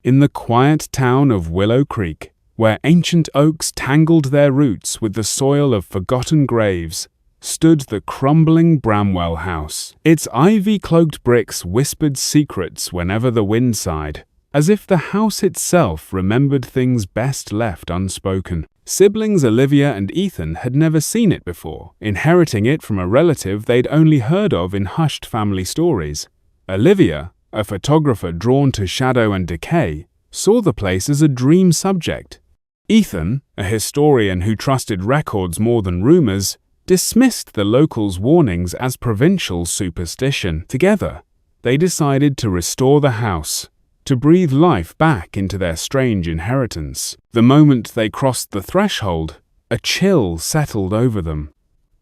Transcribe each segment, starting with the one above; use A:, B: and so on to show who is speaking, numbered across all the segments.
A: In the quiet town of Willow Creek, where ancient oaks tangled their roots with the soil of forgotten graves, stood the crumbling Bramwell House. Its ivy-cloaked bricks whispered secrets whenever the wind sighed, as if the house itself remembered things best left unspoken. Siblings Olivia and Ethan had never seen it before, inheriting it from a relative they'd only heard of in hushed family stories. Olivia, a photographer drawn to shadow and decay, saw the place as a dream subject. Ethan, a historian who trusted records more than rumors, dismissed the locals' warnings as provincial superstition. Together, they decided to restore the house, to breathe life back into their strange inheritance. The moment they crossed the threshold, a chill settled over them.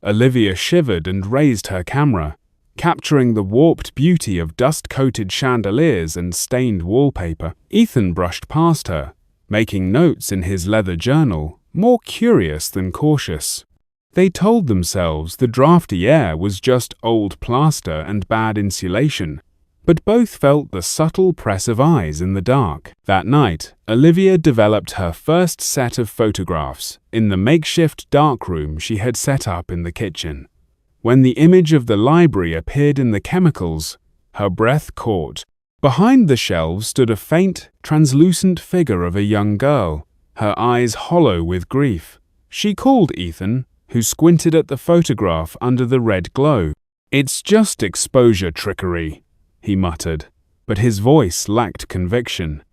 A: Olivia shivered and raised her camera, capturing the warped beauty of dust-coated chandeliers and stained wallpaper. Ethan brushed past her, making notes in his leather journal, more curious than cautious. They told themselves the drafty air was just old plaster and bad insulation, but both felt the subtle press of eyes in the dark. That night, Olivia developed her first set of photographs in the makeshift darkroom she had set up in the kitchen. When the image of the library appeared in the chemicals, her breath caught. Behind the shelves stood a faint, translucent figure of a young girl, her eyes hollow with grief. She called Ethan, who squinted at the photograph under the red glow. "It's just exposure trickery," he muttered, but his voice lacked conviction.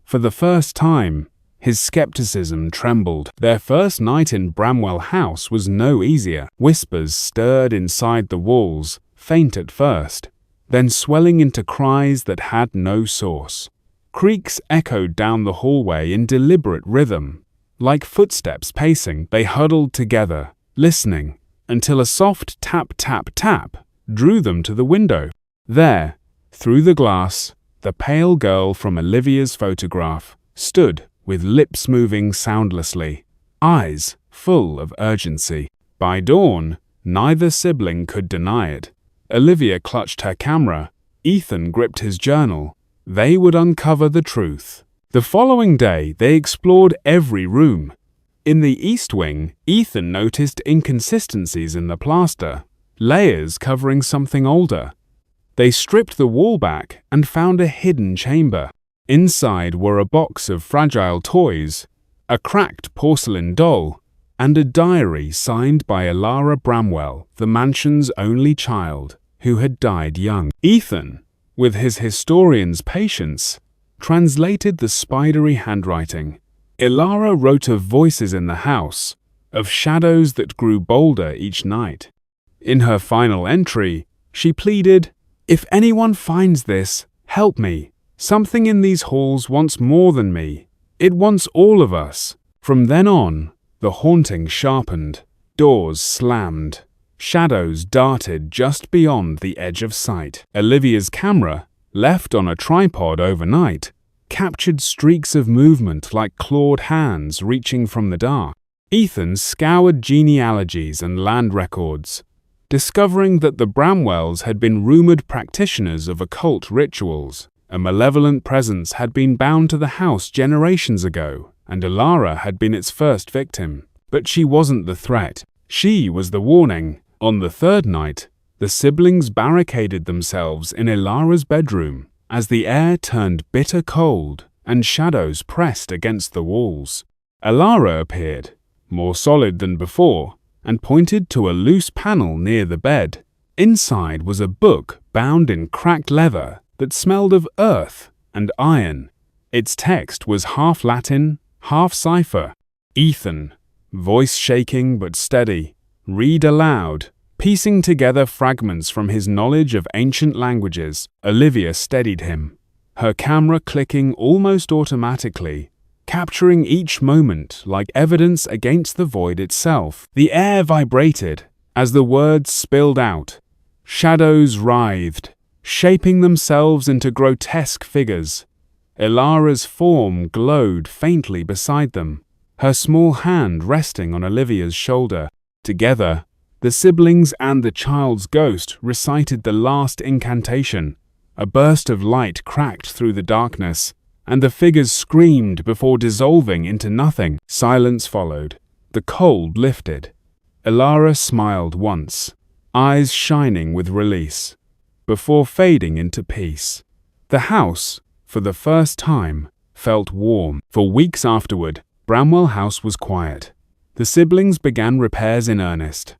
A: For the first time, his skepticism trembled. Their first night in Bramwell House was no easier. Whispers stirred inside the walls, faint at first, then swelling into cries that had no source. Creaks echoed down the hallway in deliberate rhythm. Like footsteps pacing, they huddled together, listening, until a soft tap-tap-tap drew them to the window. There, through the glass, the pale girl from Olivia's photograph stood, with lips moving soundlessly, eyes full of urgency. By dawn, neither sibling could deny it. Olivia clutched her camera, Ethan gripped his journal. They would uncover the truth. The following day, they explored every room. In the east wing, Ethan noticed inconsistencies in the plaster, layers covering something older. They stripped the wall back and found a hidden chamber. Inside were a box of fragile toys, a cracked porcelain doll, and a diary signed by Elara Bramwell, the mansion's only child, who had died young. Ethan, with his historian's patience, translated the spidery handwriting. Elara wrote of voices in the house, of shadows that grew bolder each night. In her final entry, she pleaded, "If anyone finds this, help me. Something in these halls wants more than me. It wants all of us." From then on, the haunting sharpened, doors slammed, shadows darted just beyond the edge of sight. Olivia's camera, left on a tripod overnight, captured streaks of movement like clawed hands reaching from the dark. Ethan scoured genealogies and land records, discovering that the Bramwells had been rumored practitioners of occult rituals. A malevolent presence had been bound to the house generations ago, and Elara had been its first victim. But she wasn't the threat. She was the warning. On the third night, the siblings barricaded themselves in Elara's bedroom as the air turned bitter cold and shadows pressed against the walls. Elara appeared, more solid than before, and pointed to a loose panel near the bed. Inside was a book bound in cracked leather that smelled of earth and iron. Its text was half Latin, half cipher. Ethan, voice shaking but steady, read aloud, piecing together fragments from his knowledge of ancient languages. Olivia steadied him, her camera clicking almost automatically, capturing each moment like evidence against the void itself. The air vibrated as the words spilled out. Shadows writhed, shaping themselves into grotesque figures. Elara's form glowed faintly beside them, her small hand resting on Olivia's shoulder. Together, the siblings and the child's ghost recited the last incantation. A burst of light cracked through the darkness, and the figures screamed before dissolving into nothing. Silence followed. The cold lifted. Elara smiled once, eyes shining with release, before fading into peace. The house, for the first time, felt warm. For weeks afterward, Bramwell House was quiet. The siblings began repairs in earnest.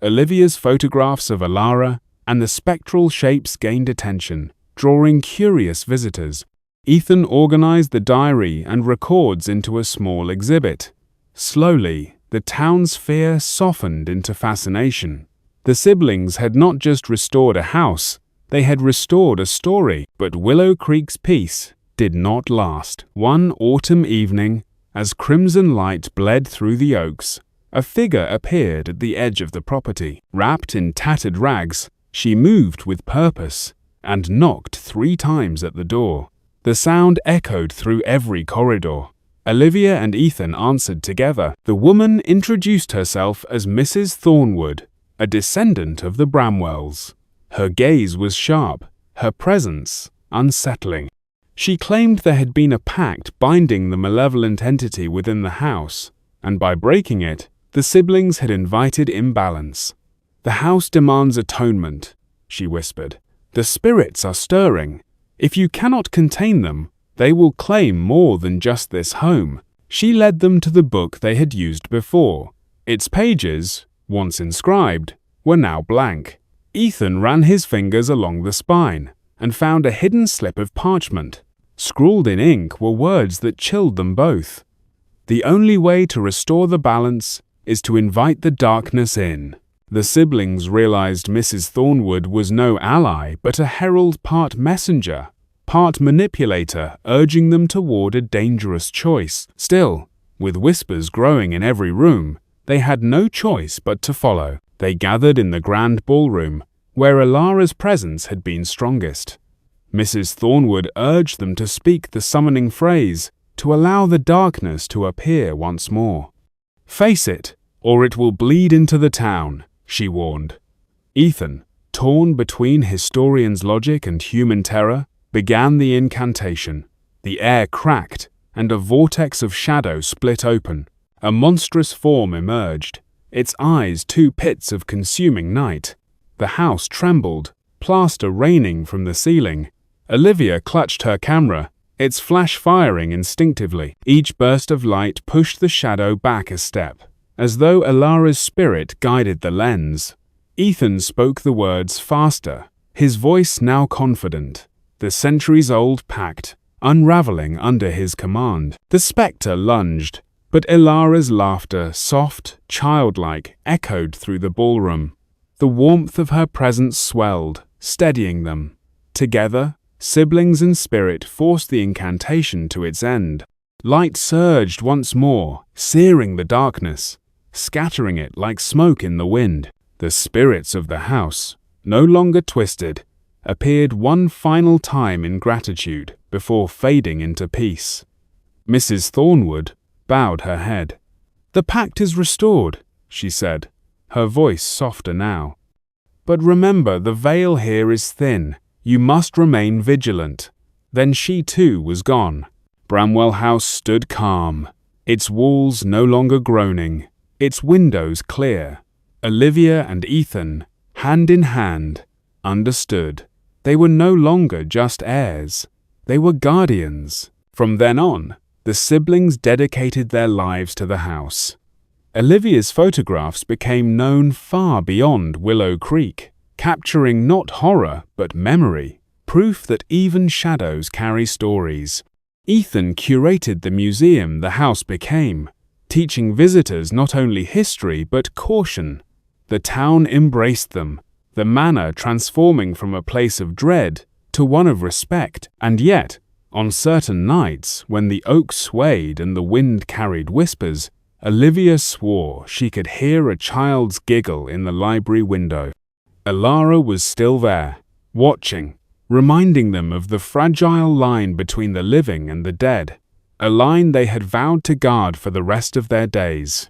A: Olivia's photographs of Elara and the spectral shapes gained attention, drawing curious visitors. Ethan organized the diary and records into a small exhibit. Slowly, the town's fear softened into fascination. The siblings had not just restored a house, they had restored a story. But Willow Creek's peace did not last. One autumn evening, as crimson light bled through the oaks, a figure appeared at the edge of the property. Wrapped in tattered rags, she moved with purpose and knocked 3 times at the door. The sound echoed through every corridor. Olivia and Ethan answered together. The woman introduced herself as Mrs. Thornwood, a descendant of the Bramwells. Her gaze was sharp, her presence unsettling. She claimed there had been a pact binding the malevolent entity within the house, and by breaking it, the siblings had invited imbalance. "The house demands atonement," she whispered. "The spirits are stirring. If you cannot contain them, they will claim more than just this home." She led them to the book they had used before. Its pages, once inscribed, were now blank. Ethan ran his fingers along the spine and found a hidden slip of parchment. Scrawled in ink were words that chilled them both. "The only way to restore the balance is to invite the darkness in." The siblings realized Mrs. Thornwood was no ally, but a herald, part messenger, part manipulator, urging them toward a dangerous choice. Still, with whispers growing in every room, they had no choice but to follow. They gathered in the grand ballroom, where Elara's presence had been strongest. Mrs. Thornwood urged them to speak the summoning phrase, to allow the darkness to appear once more. "Face it, or it will bleed into the town," she warned. Ethan, torn between historian's logic and human terror, began the incantation. The air cracked, and a vortex of shadow split open. A monstrous form emerged, its eyes 2 pits of consuming night. The house trembled, plaster raining from the ceiling. Olivia clutched her camera, its flash firing instinctively. Each burst of light pushed the shadow back a step, as though Elara's spirit guided the lens. Ethan spoke the words faster, his voice now confident, the centuries-old pact unraveling under his command. The spectre lunged, but Elara's laughter, soft, childlike, echoed through the ballroom. The warmth of her presence swelled, steadying them. Together, siblings and spirit forced the incantation to its end. Light surged once more, searing the darkness, scattering it like smoke in the wind. The spirits of the house, no longer twisted, appeared one final time in gratitude before fading into peace. Mrs. Thornwood bowed her head. "The pact is restored," she said, her voice softer now. "But remember, the veil here is thin. You must remain vigilant." Then she too was gone. Bramwell House stood calm, its walls no longer groaning, its windows clear. Olivia and Ethan, hand in hand, understood. They were no longer just heirs. They were guardians. From then on, the siblings dedicated their lives to the house. Olivia's photographs became known far beyond Willow Creek, capturing not horror but memory, proof that even shadows carry stories. Ethan curated the museum the house became, teaching visitors not only history but caution. The town embraced them, the manor transforming from a place of dread to one of respect. And yet, on certain nights when the oak swayed and the wind carried whispers, Olivia swore she could hear a child's giggle in the library window. Elara was still there, watching, reminding them of the fragile line between the living and the dead, a line they had vowed to guard for the rest of their days.